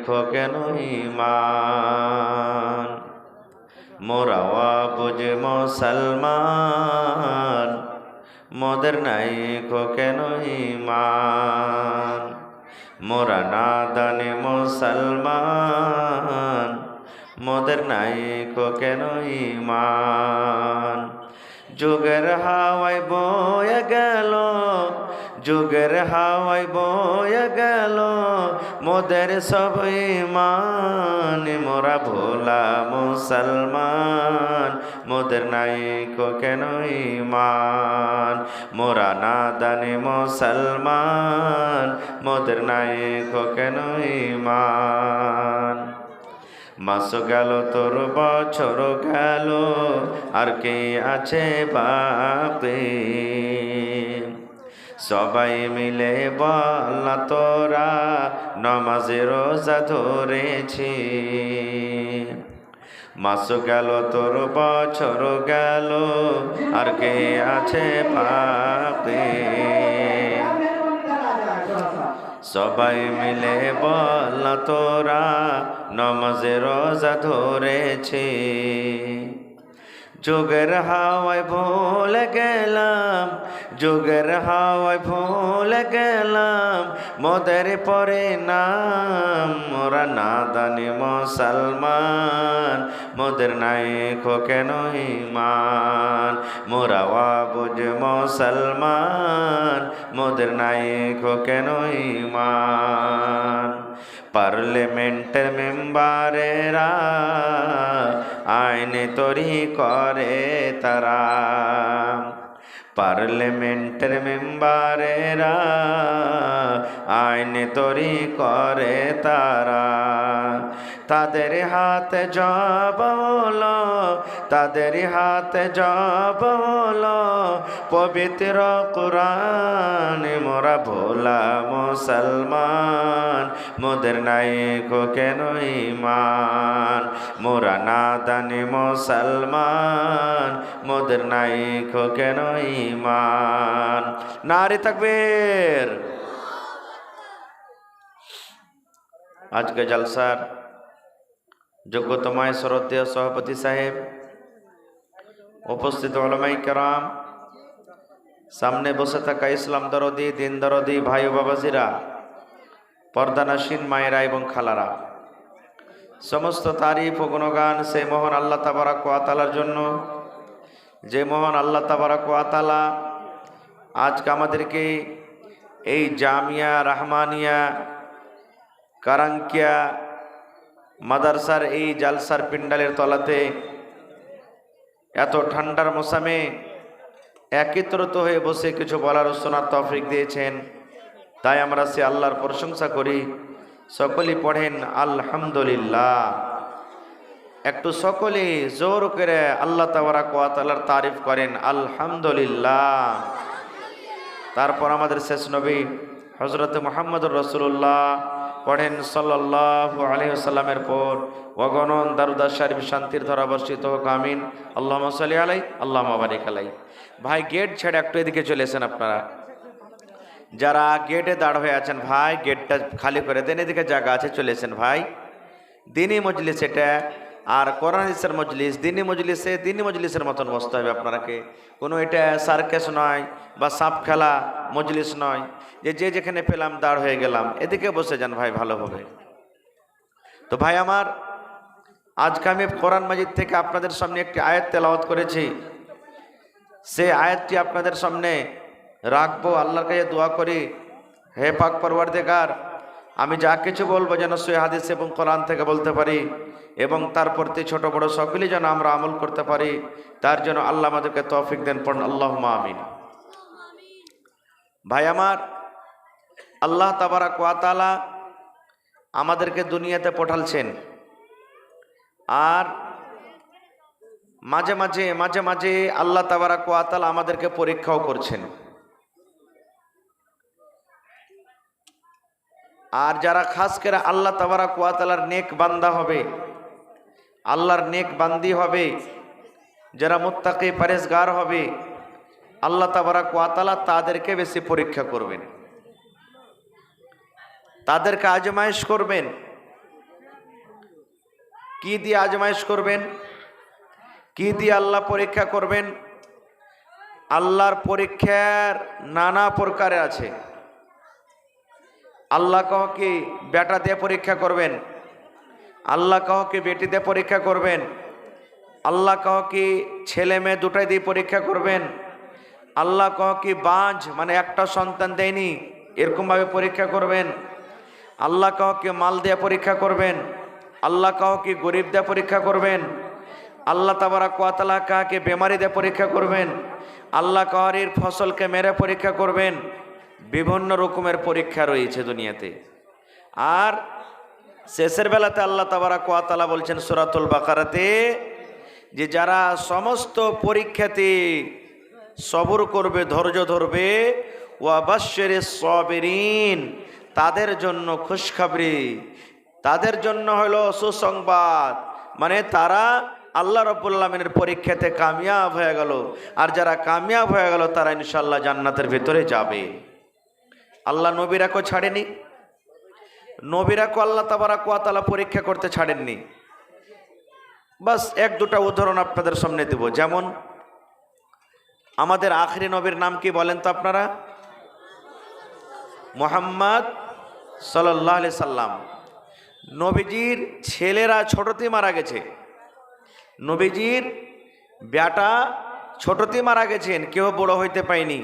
খো কেন ঈমান মোরাওয়া বুঝে মুসলমান মোদের নাই খো কেন ঈমান মোরা নাদানে মুসলমান মোদের নাই খো কেন ঈমান যুগের হাওয়ায় বয়ে গেল যুগের হাওয়ায় বয়ে গেল মোদের সব ঈমান মোরা ভোলা মুসলমান মোদের নাই কো কেন ঈমান মোরা নাদানে মুসলমান মোদের নাই কো কেন ঈমান মাস গেল তোর বছর গেল আর কে আছে বাকি সবাই মিলে বল তোরা নমাজে রোজা ধরেছি মাস গেল তোর বছর গেল আর কে আছে বাকি সবাই মিলে বল তোরা নমাজে রোজা ধরেছি যুগের হাওয়ায় ভুলে গেলাম যুগের হাওয়ায় ভুলে গেলাম মোদের পরে নাম মোরা নাদানি মুসলমান মোদের নাই খো কেন ঈমান মোরা ওয়াবুজ মুসলমান মোদের নাই খো কেন ঈমান পার্লামেন্টের মেম্বারেরা আইন তৈরি করে তারা পার্লামেন্টের মেম্বারেরা আইন তৈরি করে তারা তাদের হাতে জব হলো তাদের হাতে জব হলো পবিত্র কুরআন মোরা ভোলা মুসলমান মোদের নাই খো কেন ঈমান মোরা নাদানে মুসলমান মোদের নাই খো কেন ঈমান নারে তাকবীর। আজকে জলসার যোগ্যতমায় শ্রদ্ধেয় সভাপতি সাহেব, উপস্থিত উলামায়ে কেরাম, সামনে বসে থাকা ইসলাম দরদি দিন দরদি ভাই ও বাবাজিরা, পর্দানাসীন মায়েরা এবং খালারা, সমস্ত তারিফ ও গুণগান সেই মহান আল্লাহ তাবারক ওয়া তাআলার জন্য, যে মহান আল্লাহ তাবারক ওয়া তাআলা আজকে আমাদেরকে এই জামিয়া রহমানিয়া কারাঙ্কিয়া মাদ্রাসার এই জালসার পিন্ডালের তলাতে এত ঠান্ডার মৌসুমে একত্রিত হয়ে বসে কিছু বলার ও শোনার তৌফিক দিয়েছেন, তাই আমরা সে আল্লাহর প্রশংসা করি। সকলেই পড়েন আলহামদুলিল্লাহ। একটু সকলে জোর করে আল্লাহ তাবারক ওয়া তাআলার তারিফ করেন আলহামদুলিল্লাহ। তারপর আমাদের শেষ নবী হযরত মুহাম্মদুর রাসূলুল্লাহ পড়েন সাল্লাল্লাহু আলাইহি ওয়াসাল্লামের পর অগণন দারুদ শরীফ শান্তির ধারা বর্ষিত হোক, আমিন। আল্লাহুম্মা সাল্লি আলাইহি আল্লাহুম্মা বারিক আলাইহি। ভাই গেট ছেড়ে একটু এদিকে চলে এসেন, আপনারা যারা গেটে দাঁড় হয়ে আছেন ভাই গেটটা খালি করে দেন, এদিকে জায়গা আছে, চলে এসেন ভাই। দিনী মজলিস এটা, আর কোরআন হাদিসের মজলিস, দিনী মজলিসে দিনী মজলিসের মতন বসতে হবে আপনারাকে। কোনো এটা সার্কাস নয় বা সাপ খেলা মজলিস নয় যে যে যেখানে পেলাম দাঁড় হয়ে গেলাম, এদিকে বসে যান ভাই, ভালো হবে। তো ভাই আমার, আজকে আমি কোরআন মাজিদ থেকে আপনাদের সামনে একটি আয়াত তেলাওয়াত করেছি, সে আয়াতটি আপনাদের সামনে রাখবো। আল্লাহর কাছে দোয়া করি, হে পাক পরওয়ারদিগার, আমি যা কিছু বলবো যেন সহিহ হাদিস এবং কোরআন থেকে বলতে পারি, এবং তার প্রতি ছোট বড় সকলেই যেন আমরা আমল করতে পারি, তার জন্য আল্লাহ আমাদেরকে তৌফিক দেন, পড়ুন আল্লাহুম্মা আমিন। ভাই আমার, আল্লাহ তাবারক ওয়া তাআলা আমাদেরকে দুনিয়াতে পাঠালছেন, আর মাঝে মাঝে মাঝে মাঝে আল্লাহ তাবারক ওয়া তাআলা আমাদেরকে পরীক্ষাও করছেন। আর যারা খাস করে আল্লাহ তাবারক ওয়া তাআলার নেক বান্দা হবে, আল্লাহর নেক বান্দি হবে, যারা মুত্তাকি পরেজগার হবে, আল্লাহ তাবারক ওয়া তাআলা তাদেরকে বেশি পরীক্ষা করবেন, তাদেরকে আজমাইশ করবেন। কি দিয়ে আজমাইশ করবেন, কি দিয়ে আল্লাহ পরীক্ষা করবেন? আল্লাহর পরীক্ষার নানা প্রকারে আছে। আল্লাহ কাউকে বেটা দিয়ে পরীক্ষা করবেন, আল্লাহ কাউকে বেটি দিয়ে পরীক্ষা করবেন, আল্লাহ কাউকে ছেলে মেয়ে দুটাই দিয়ে পরীক্ষা করবেন, আল্লাহ কাউকে বাঁঝ মানে একটা সন্তান দেয়নি এরকমভাবে পরীক্ষা করবেন, আল্লাহ কাউকে মাল দিয়ে পরীক্ষা করবেন, আল্লাহ কাউকে গরিব দিয়ে পরীক্ষা করবেন, আল্লাহ তাবারাক ওয়া তাআলা কাউকে বেমারি দিয়ে পরীক্ষা করবেন, আল্লাহ কাউরির ফসলকে মেরে পরীক্ষা করবেন। বিভিন্ন রকমের পরীক্ষা রয়েছে দুনিয়াতে। আর শেষের বেলাতে আল্লাহ তাবারাক ওয়া তাআলা বলছেন সূরাতুল বাকারাতে যে যারা সমস্ত পরীক্ষাতে সবর করবে, ধৈর্য ধরবে, ওয়া বাশশিরিস সাবিরিন, তাদের জন্য খুশখবরি, তাদের জন্য হলো সুসংবাদ, মানে তারা আল্লাহ রাব্বুল আলামিনের পরীক্ষাতে কামিয়াব হয়ে গেল। আর যারা কামিয়াব হয়ে গেল তারা ইনশাআল্লাহ জান্নাতের ভিতরে যাবে। আল্লাহ নবীরাকেও ছাড়েনি, নবীরাকেও আল্লাহ তাবারাক ওয়া তাআলা পরীক্ষা করতে ছাড়েননি। বাস এক দুটা উদাহরণ আপনাদের সামনে দেব। যেমন আমাদের আখরি নবীর নাম কি বলেন তো আপনারা? মুহাম্মদ সাল্লাল্লাহু আলাইহি সাল্লাম। নবীজির ছেলেরা ছোটতেই মারা গেছে, নবীজির বেটা ছোটতেই মারা গেছেন, কেউ বড় হইতে পায়নি।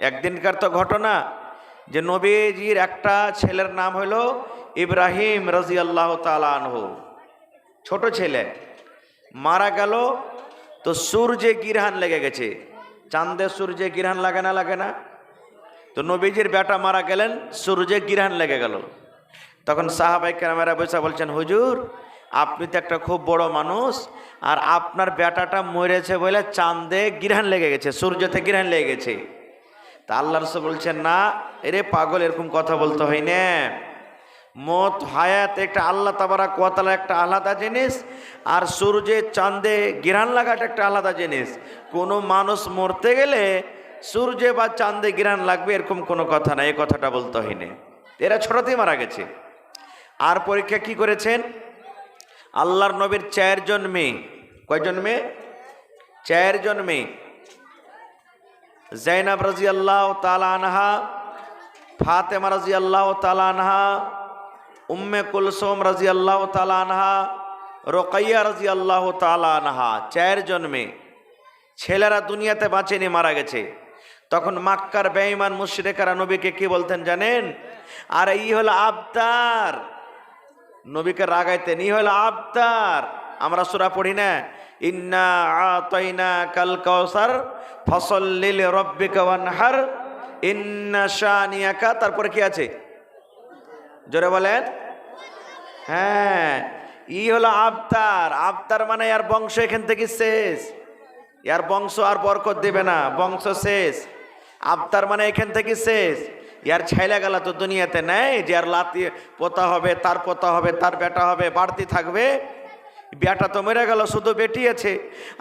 একদিনকার তো ঘটনা যে নবীজির একটা ছেলের নাম হলো ইব্রাহিম রাদিয়াল্লাহু তাআলা আনহু, ছোট ছেলে মারা গেল। তো সূর্যে গিরহান লেগে গেছে, চাঁদে সূর্যে গিরহান লাগে না, লাগে না? তো নবীজির বেটা মারা গেলেন, সূর্যে গিরহান লেগে গেল। তখন সাহাবায়ে কেরামেরা বসে বলছেন, হুজুর আপনি তো একটা খুব বড় মানুষ, আর আপনার বেটাটা মরেছে বলে চাঁদে গিরহান লেগে গেছে, সূর্যতে গিরহান লেগে গেছে। তা আল্লাহ রাসূল বলছেন, না এরে পাগল, এরকম কথা বলতে হয় না। মত হায়াত একটা আল্লাহ তাবারাক ওয়া তাআলা একটা আলাদা জিনিস, আর সূর্যে চাঁদে গিরহান লাগাটা একটা আলাদা জিনিস। কোনো মানুষ মরতে গেলে সূর্যে বা চাঁদে গিরহান লাগবে এরকম কোনো কথা না, এই কথাটা বলতে হয় না। এরা ছোটতেই মারা গেছে। আর পরীক্ষা কি করেছেন? আল্লাহর নবীর 4 জন মেয়ে, কয়জন মেয়ে? 4 জন মেয়ে। যায়েনাব রাদিয়াল্লাহু তাআলা আনহা, ফাতেমা রাদিয়াল্লাহু তাআলা আনহা, উম্মে কুলসুম রাদিয়াল্লাহু তাআলা আনহা, রুকাইয়া রাদিয়াল্লাহু তাআলা আনহা, 4 জন মেয়ে। ছেলেরা দুনিয়াতে বাঁচেনি, মারা গেছে। তখন মক্কার বেঈমান মুশরিকরা নবীকে কি বলতেন জানেন? আর এই হলো আবতার, নবীকে রাগাইতেন, এই হলো আবতার। আমরা সূরা পড়ি না, ইন্না আতাইনাকাল কাউসার ফাসাল্লি লিরাব্বিকা ওয়ানহার ইন্না শানিয়াকা, তারপরে কি আছে জোরে বলেন? হ্যাঁ, ই হলো আবতার। আবতার মানে এর বংশ এখান থেকে শেষ, এর বংশ আর বরকত দেবে না, বংশ শেষ। আবতার মানে এখান থেকে শেষ। ইয়ার ছাইলা গেলা তো দুনিয়াতে নেই যে আর লাতি পোতা হবে, তার পোতা হবে, তার বেটা হবে, বাড়তি থাকবে। বেটা তো মরে গেল, শুধু বেটি আছে।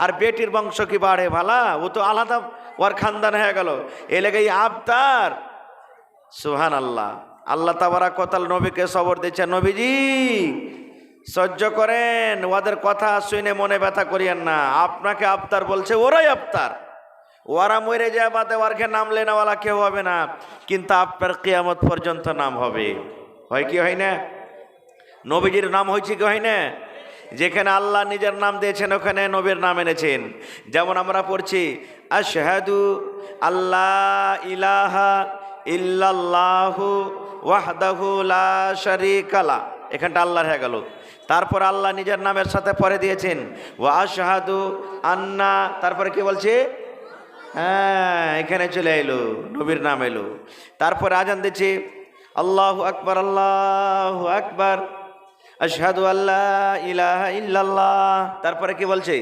আর বেটির বংশ কি বাড়ে ভালা? ও তো আলাদা, ওর খানদান হয়ে গেল। এ লেগে আবতার। সুবহানাল্লাহ। আল্লাহ তাবারাক ওয়া তাআলা নবীকে সবর দিচ্ছে, নবীজি সহ্য করেন, ওদের কথা শুনে মনে ব্যথা করিয়েন না। আপনাকে আবতার বলছে, ওরাই আবতার। ওরা মরে যায় বাদে ওরকে নাম লেনাওয়ালা কেউ হবে না, কিন্তু আপনার কিয়ামত পর্যন্ত নাম হবে। হয় কি হয় না? নবীজির নাম হয়েছে কি হয় না? যেখানে আল্লাহ নিজের নাম দিয়েছেন ওখানে নবীর নাম এনেছেন। যেমন আমরা পড়ছি আশহাদু আল্লাহ ইলাহা ইল্লাল্লাহু ওয়াহদাহু লা শারীকা লা, এখানটা আল্লাহর হয়ে গেল। তারপর আল্লাহ নিজের নামের সাথে পরে দিয়েছেন ওয়া আশহাদু আন্না, তারপরে কি বলছে? হ্যাঁ, এখানে চলে এলো, নবীর নাম এলো। তারপর আজান দিচ্ছে আল্লাহু আকবার, আল্লাহু আকবার, আশহাদু আল্লা ইলাহা ইল্লাল্লাহ। তারপরে কি বলছে?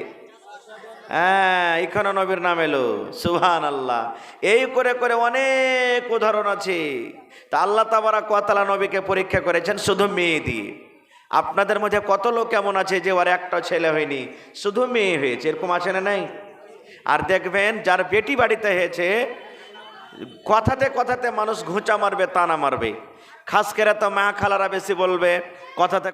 হ্যাঁ, এখানে নবীর নাম এলো। সুবহানাল্লাহ। এই করে করে অনেক উদাহরণ আছে। তা আল্লাহ তাবারাক ওয়া তাআলা নবীকে পরীক্ষা করেছেন শুধু মেয়ে দিয়ে। আপনাদের মধ্যে কত লোক এমন আছে যে ওর একটা ছেলে হয়নি, শুধু মেয়ে হয়েছে, এরকম আছে না নাই? আর দেখবেন যার বেটি বাড়িতে হয়েছে, কথাতে কথাতে মানুষ ঘুঁচা মারবে, তানা মারবে। খাস করে তো মা খালারা বেশি বলবে, কথাতে